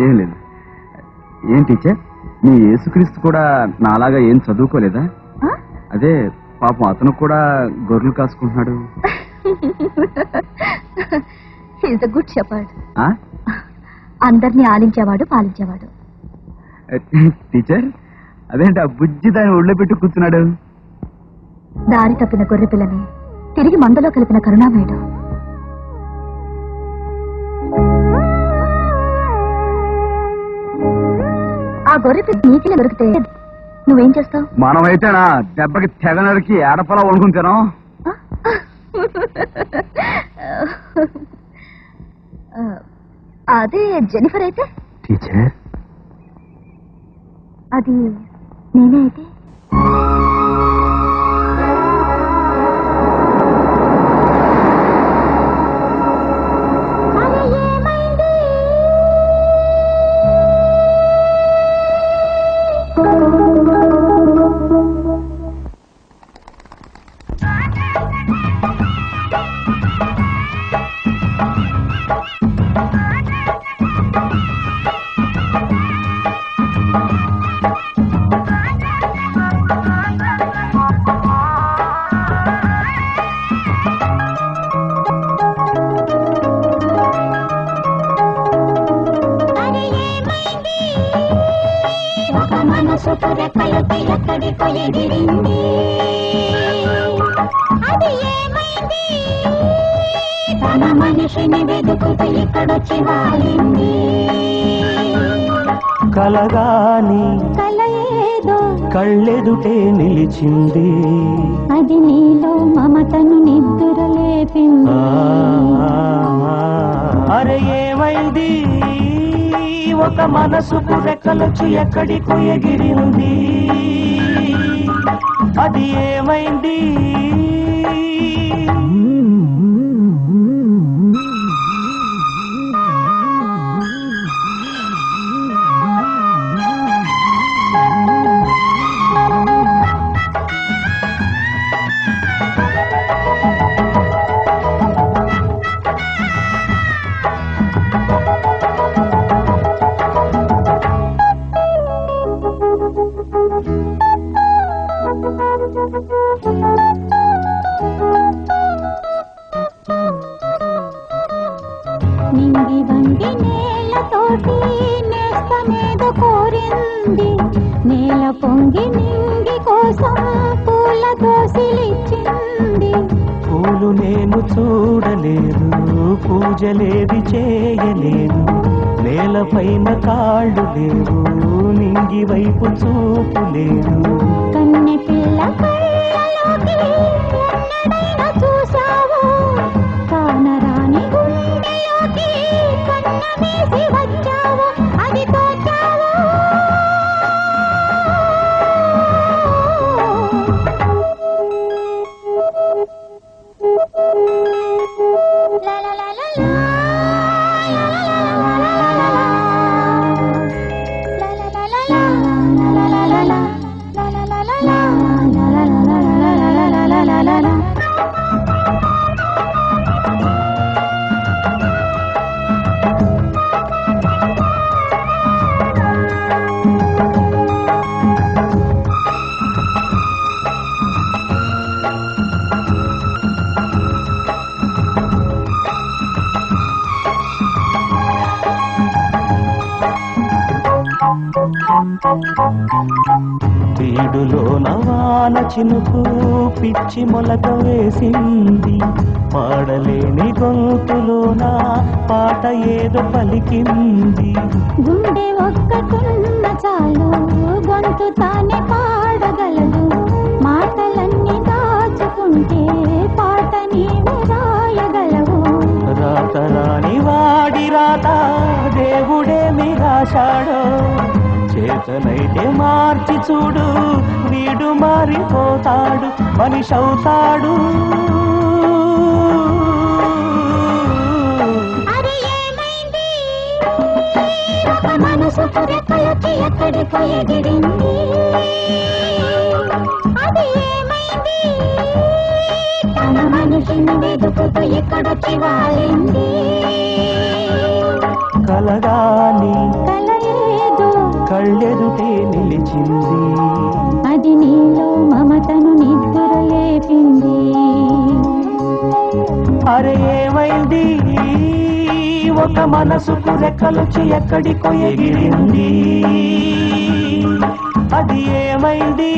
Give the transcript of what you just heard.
ఏం లేదు. ఏం టీచర్, మీ యేసుక్రీస్తు కూడా నాలాగా ఏం చదువుకోలేదా? అదే పాపం అతను కూడా గొర్రెలు కాసుకుంటున్నాడు. Good shepherd. అందరినీ ఆలించేవాడు, పాలించేవాడు. టీచర్, అదేంటి ఆ బుజ్జి దాన్ని ఒళ్ళో పెట్టి కూర్చున్నాడు? దారి తప్పిన గొర్రె పిల్లని తిరిగి మందలో కలిపిన కరుణామయుడు. ఆ గొర్రె పిల్ల నీటిలో దొరికితే నువ్వేం చేస్తావు? మనమైతేనా దెబ్బకి తెగ నరికి ఆడపలా వండుకుంటాను. అదే జెనిఫర్ అయితే? టీచర్, అది నేనే అయితే? మనిషిని వెతుకుతూ ఇక్కడొచ్చి వాలింది. కలగాని కల ఏదో కళ్ళెదుటే నిలిచింది. అది నీలో మమతను నిద్దురలేపింది. అరే ఏమైంది? ఒక మనసుకు రెక్కలొచ్చి ఎక్కడికో ఎగిరింది. అది ఏమైంది? నింగి వంగి నేలతోటి నేస్తమేద కోరింది. నేల పొంగి నింగి కోసం పూల దోసిలిచ్చింది. పూలు నేను చూడలేదు, పూజలేవి చేయలేదు. నేలపైన కాళ్ళు లేవు, నింగి వైపు చూపు లేదు. కన్నె పిల్ల కళ్ళలోకి ఎన్నడైనా చూసావు? కానరాని గుండెలోకి కన్న వేసి వచ్చావు. అది తోచావు. తీడులో నవాన చినుకు పిచ్చి మొలక వేసింది. పాడలేని గొంతులోన పాట ఏదో పలికింది. గుండె ఒక్కటున్న చాలు గొంతు తానే పాడగలదు. మాటలన్నీ దాచుకుంటే పాట నీవే రాయగలవు. రాత రాని వాడి రాత దేవుడేమి రాశాడో. చేతనైతే మార్చి చూడు, వీడు మారిపోతాడు, మనిషి అవుతాడు. మనసుకు రెక్కలొచ్చి ఎక్కడికో ఎగిరింది. అది ఏమైంది? తన మనిషిని వెతుకుతూ ఎక్కడొచ్చి వాలింది. కలగాని ఏమైంది ఒక మనసుకు రెక్కలొచ్చి ఎక్కడికో ఎగిరింది అది ఏమైంది